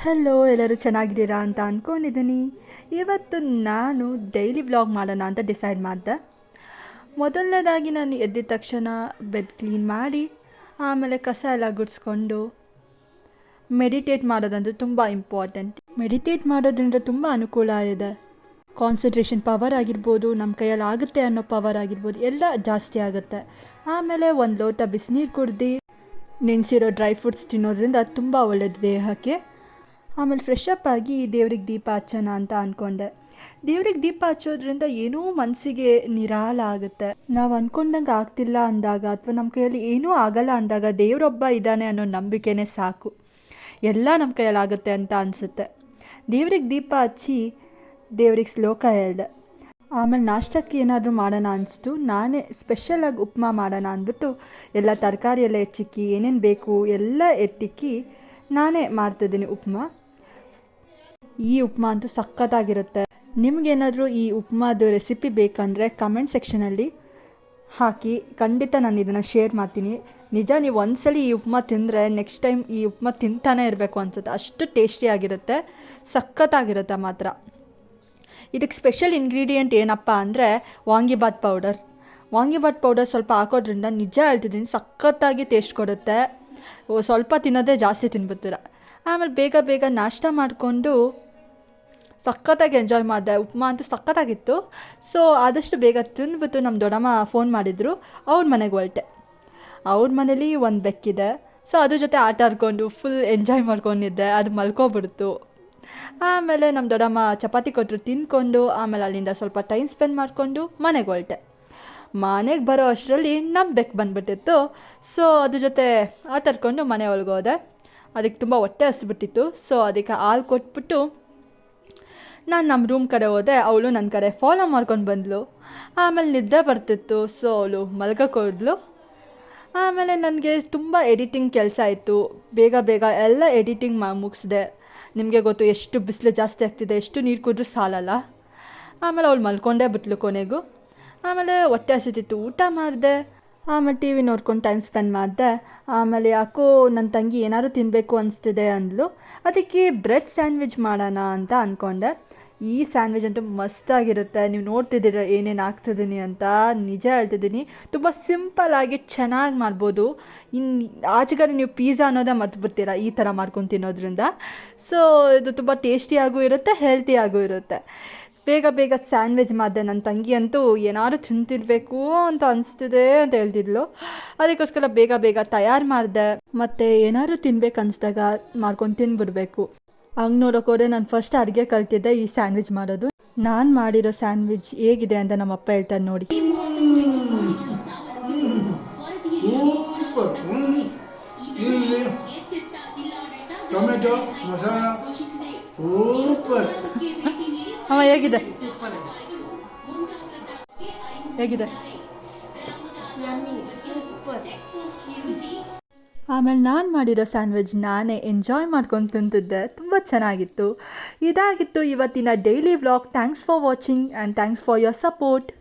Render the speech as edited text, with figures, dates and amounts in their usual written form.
Hello, ಎಲ್ಲರೂ ಚೆನ್ನಾಗಿದ್ದೀರಾ ಅಂತ ಅಂದ್ಕೊಂಡಿದ್ದೀನಿ. ಇವತ್ತು ನಾನು ಡೈಲಿ ವ್ಲಾಗ್ ಮಾಡೋಣ ಅಂತ ಡಿಸೈಡ್ ಮಾಡಿದೆ. ಮೊದಲನೇದಾಗಿ ನಾನು ಎದ್ದಿದ ತಕ್ಷಣ ಬೆಡ್ ಕ್ಲೀನ್ ಮಾಡಿ ಆಮೇಲೆ ಕಸ ಎಲ್ಲ ಗುಡಿಸ್ಕೊಂಡು ಮೆಡಿಟೇಟ್ ಮಾಡೋದಂದ್ರೆ ತುಂಬ ಇಂಪಾರ್ಟೆಂಟ್. ಮೆಡಿಟೇಟ್ ಮಾಡೋದ್ರಿಂದ ತುಂಬ ಅನುಕೂಲ ಇದೆ. ಕಾನ್ಸಂಟ್ರೇಷನ್ ಪವರ್ ಆಗಿರ್ಬೋದು, ನಮ್ಮ ಕೈಯಲ್ಲಿ ಆಗುತ್ತೆ ಅನ್ನೋ ಪವರ್ ಆಗಿರ್ಬೋದು, ಎಲ್ಲ ಜಾಸ್ತಿ ಆಗುತ್ತೆ. ಆಮೇಲೆ ಒಂದು ಲೋಟ ಬಿಸಿನೀರು ಕುಡ್ದು ನೆನೆಸಿರೋ ಡ್ರೈ ಫ್ರೂಟ್ಸ್ ತಿನ್ನೋದ್ರಿಂದ ತುಂಬ ಒಳ್ಳೆಯದು ದೇಹಕ್ಕೆ. ಆಮೇಲೆ ಫ್ರೆಶ್ ಅಪ್ ಆಗಿ ದೇವ್ರಿಗೆ ದೀಪ ಹಚ್ಚೋಣ ಅಂತ ಅಂದ್ಕೊಂಡೆ. ದೇವ್ರಿಗೆ ದೀಪ ಹಚ್ಚೋದ್ರಿಂದ ಏನೋ ಮನಸ್ಸಿಗೆ ನಿರಾಳ ಆಗುತ್ತೆ. ನಾವು ಅಂದ್ಕೊಂಡಂಗೆ ಆಗ್ತಿಲ್ಲ ಅಂದಾಗ ಅಥವಾ ನಮ್ಮ ಕೈಯಲ್ಲಿ ಏನೂ ಆಗಲ್ಲ ಅಂದಾಗ ದೇವರೊಬ್ಬ ಇದ್ದಾನೆ ಅನ್ನೋ ನಂಬಿಕೆನೇ ಸಾಕು. ಎಲ್ಲ ನಮ್ಮ ಕೈಯಲ್ಲಿ ಆಗುತ್ತೆ ಅಂತ ಅನಿಸುತ್ತೆ. ದೇವ್ರಿಗೆ ದೀಪ ಹಚ್ಚಿ ದೇವ್ರಿಗೆ ಶ್ಲೋಕ ಹೇಳಿದೆ. ಆಮೇಲೆ ನಾಷ್ಟಕ್ಕೆ ಏನಾದರೂ ಮಾಡೋಣ ಅನಿಸ್ತು. ನಾನೇ ಸ್ಪೆಷಲಾಗಿ ಉಪ್ಮಾ ಮಾಡೋಣ ಅಂದ್ಬಿಟ್ಟು ಎಲ್ಲ ತರಕಾರಿ ಎಲ್ಲ ಹೆಚ್ಚಿಕ್ಕಿ ಏನೇನು ಬೇಕು ಎಲ್ಲ ಎತ್ತಿಕ್ಕಿ ನಾನೇ ಮಾಡ್ತಿದ್ದೀನಿ ಉಪ್ಮಾ. ಈ ಉಪ್ಮಾ ಅಂತೂ ಸಖತ್ತಾಗಿರುತ್ತೆ. ನಿಮಗೇನಾದರೂ ಈ ಉಪ್ಮಾದು ರೆಸಿಪಿ ಬೇಕಂದರೆ ಕಮೆಂಟ್ ಸೆಕ್ಷನಲ್ಲಿ ಹಾಕಿ, ಖಂಡಿತ ನಾನು ಇದನ್ನು ಶೇರ್ ಮಾಡ್ತೀನಿ. ನಿಜ, ನೀವು ಒಂದ್ಸಲಿ ಈ ಉಪ್ಮಾ ತಿಂದರೆ ನೆಕ್ಸ್ಟ್ ಟೈಮ್ ಈ ಉಪ್ಮಾ ತಿಂತಾನೆ ಇರಬೇಕು ಅನಿಸುತ್ತೆ. ಅಷ್ಟು ಟೇಸ್ಟಿಯಾಗಿರುತ್ತೆ, ಸಖತ್ತಾಗಿರುತ್ತೆ ಮಾತ್ರ. ಇದಕ್ಕೆ ಸ್ಪೆಷಲ್ ಇಂಗ್ರೀಡಿಯೆಂಟ್ ಏನಪ್ಪ ಅಂದರೆ ವಾಂಗಿಬಾತ್ ಪೌಡರ್ ಸ್ವಲ್ಪ ಹಾಕೋದ್ರಿಂದ ನಿಜ ಹೇಳ್ತಿದ್ದೀನಿ ಸಖತ್ತಾಗಿ ಟೇಸ್ಟ್ ಕೊಡುತ್ತೆ. ಸ್ವಲ್ಪ ತಿನ್ನೋದೇ ಜಾಸ್ತಿ ತಿನ್ಬಿಡ್ತೀರ. ಆಮೇಲೆ ಬೇಗ ನಾಷ್ಟ ಮಾಡಿಕೊಂಡು ಸಖತ್ತಾಗಿ ಎಂಜಾಯ್ ಮಾಡಿದೆ. ಉಪ್ಮಾ ಅಂತೂ ಸಖತ್ತಾಗಿತ್ತು. ಸೊ ಆದಷ್ಟು ಬೇಗ ತಿಂದ್ಬಿಟ್ಟು ನಮ್ಮ ದೊಡ್ಡಮ್ಮ ಫೋನ್ ಮಾಡಿದರು. ಅವ್ರ ಮನೆಗೆ ಹೊರಟೆ. ಅವ್ರ ಮನೇಲಿ ಒಂದು ಬೆಕ್ಕಿದೆ. ಸೊ ಅದ್ರ ಜೊತೆ ಆಟ ಆಡ್ಕೊಂಡು ಫುಲ್ ಎಂಜಾಯ್ ಮಾಡ್ಕೊಂಡಿದ್ದೆ. ಅದು ಮಲ್ಕೊಬಿಡ್ತು. ಆಮೇಲೆ ನಮ್ಮ ದೊಡ್ಡಮ್ಮ ಚಪಾತಿ ಕೊಟ್ಟರು, ತಿಂದ್ಕೊಂಡು ಆಮೇಲೆ ಅಲ್ಲಿಂದ ಸ್ವಲ್ಪ ಟೈಮ್ ಸ್ಪೆಂಡ್ ಮಾಡಿಕೊಂಡು ಮನೆಗೆ ಹೊರಟೆ. ಮನೆಗೆ ಬರೋ ಅಷ್ಟರಲ್ಲಿ ನಮ್ಮ ಬೆಕ್ಕು ಬಂದುಬಿಟ್ಟಿತ್ತು. ಸೊ ಅದ್ರ ಜೊತೆ ಆಟ ಆಡ್ಕೊಂಡು ಮನೆ ಒಳಗೆ ಹೋದೆ. ಅದಕ್ಕೆ ತುಂಬ ಹೊಟ್ಟೆ ಹಸ್ಬಿಟ್ಟಿತ್ತು. ಸೊ ಅದಕ್ಕೆ ಹಾಲು ಕೊಟ್ಬಿಟ್ಟು ನಾನು ನಮ್ಮ ರೂಮ್ ಕಡೆ ಹೋದೆ. ಅವಳು ನನ್ನ ಕಡೆ ಫಾಲೋ ಮಾಡ್ಕೊಂಡು ಬಂದಳು. ಆಮೇಲೆ ನಿದ್ದೆ ಬರ್ತಿತ್ತು. ಸೊ ಅವಳು ಮಲ್ಗಕ್ಕೆ ಹೋದ್ಲು. ಆಮೇಲೆ ನನಗೆ ತುಂಬ ಎಡಿಟಿಂಗ್ ಕೆಲಸ ಇತ್ತು. ಬೇಗ ಎಲ್ಲ ಎಡಿಟಿಂಗ್ ಮುಗಿಸಿದೆ. ನಿಮಗೆ ಗೊತ್ತು ಎಷ್ಟು ಬಿಸಿಲು ಜಾಸ್ತಿ ಆಗ್ತಿದೆ, ಎಷ್ಟು ನೀರು ಕುಡಿದ್ರೂ ಸಾಲಲ್ಲ. ಆಮೇಲೆ ಅವಳು ಮಲ್ಕೊಂಡೇ ಬಿಟ್ಲು ಕೊನೆಗೂ. ಆಮೇಲೆ ಹೊಟ್ಟೆ ಹಸಿತಿತ್ತು, ಊಟ ಮಾಡಿದೆ. ಆಮೇಲೆ ಟಿ ವಿ ನೋಡ್ಕೊಂಡು ಟೈಮ್ ಸ್ಪೆಂಡ್ ಮಾಡಿದೆ. ಆಮೇಲೆ ಯಾಕೋ ನನ್ನ ತಂಗಿ ಏನಾದ್ರು ತಿನ್ನಬೇಕು ಅನಿಸ್ತಿದೆ ಅಂದಳು. ಅದಕ್ಕೆ ಬ್ರೆಡ್ ಸ್ಯಾಂಡ್ವಿಚ್ ಮಾಡೋಣ ಅಂತ ಅಂದ್ಕೊಂಡೆ. ಈ ಸ್ಯಾಂಡ್ವಿಚ್ ಅಂತೂ ಮಸ್ತಾಗಿರುತ್ತೆ. ನೀವು ನೋಡ್ತಿದ್ದೀರ ಏನೇನು ಆಗ್ತಿದ್ದೀನಿ ಅಂತ. ನಿಜ ಹೇಳ್ತಿದ್ದೀನಿ, ತುಂಬ ಸಿಂಪಲ್ಲಾಗಿ ಚೆನ್ನಾಗಿ ಮಾಡ್ಬೋದು. ಆಚೆಗಾರ ನೀವು ಪಿಜ್ಜಾ ಅನ್ನೋದೇ ಮರ್ತ್ಬಿಡ್ತೀರ ಈ ಥರ ಮಾಡ್ಕೊಂಡು ತಿನ್ನೋದ್ರಿಂದ. ಸೊ ಇದು ತುಂಬ ಟೇಸ್ಟಿಯಾಗೂ ಇರುತ್ತೆ, ಹೆಲ್ತಿಯಾಗೂ ಇರುತ್ತೆ. ಬೇಗ ಸ್ಯಾಂಡ್ವಿಚ್ ಮಾಡಿದೆ. ನನ್ನ ತಂಗಿ ಅಂತೂ ಏನಾದ್ರು ತಿಂತಿರ್ಬೇಕು ಅಂತ ಅನಿಸ್ತಿದೆ ಅಂತ ಹೇಳ್ತಿದ್ಲು. ಅದಕ್ಕೋಸ್ಕರ ಬೇಗ ತಯಾರು ಮಾಡಿದೆ. ಮತ್ತು ಏನಾದ್ರು ತಿನ್ಬೇಕು ಅನಿಸ್ದಾಗ ಮಾಡ್ಕೊಂಡು ತಿನ್ಬಿಡ್ಬೇಕು. ಹಂಗೆ ನೋಡೋಕೋದ್ರೆ ನಾನು ಫಸ್ಟ್ ಅಡುಗೆ ಕಲ್ತಿದ್ದೆ ಈ ಸ್ಯಾಂಡ್ವಿಚ್ ಮಾಡೋದು. ನಾನು ಮಾಡಿರೋ ಸ್ಯಾಂಡ್ವಿಚ್ ಹೇಗಿದೆ ಅಂತ ನಮ್ಮಪ್ಪ ಹೇಳ್ತಾರೆ ನೋಡಿ. ಅಮ್ಮ ಹೇಗಿದೆ? ಆಮೇಲೆ ನಾನು ಮಾಡಿರೋ ಸ್ಯಾಂಡ್ವಿಚ್ ನಾನೇ ಎಂಜಾಯ್ ಮಾಡ್ಕೊಂಡು ತಿಂತಿದ್ದೆ. ತುಂಬ ಚೆನ್ನಾಗಿತ್ತು. ಇದಾಗಿತ್ತು ಇವತ್ತಿನ daily vlog. Thanks for watching and thanks for your support.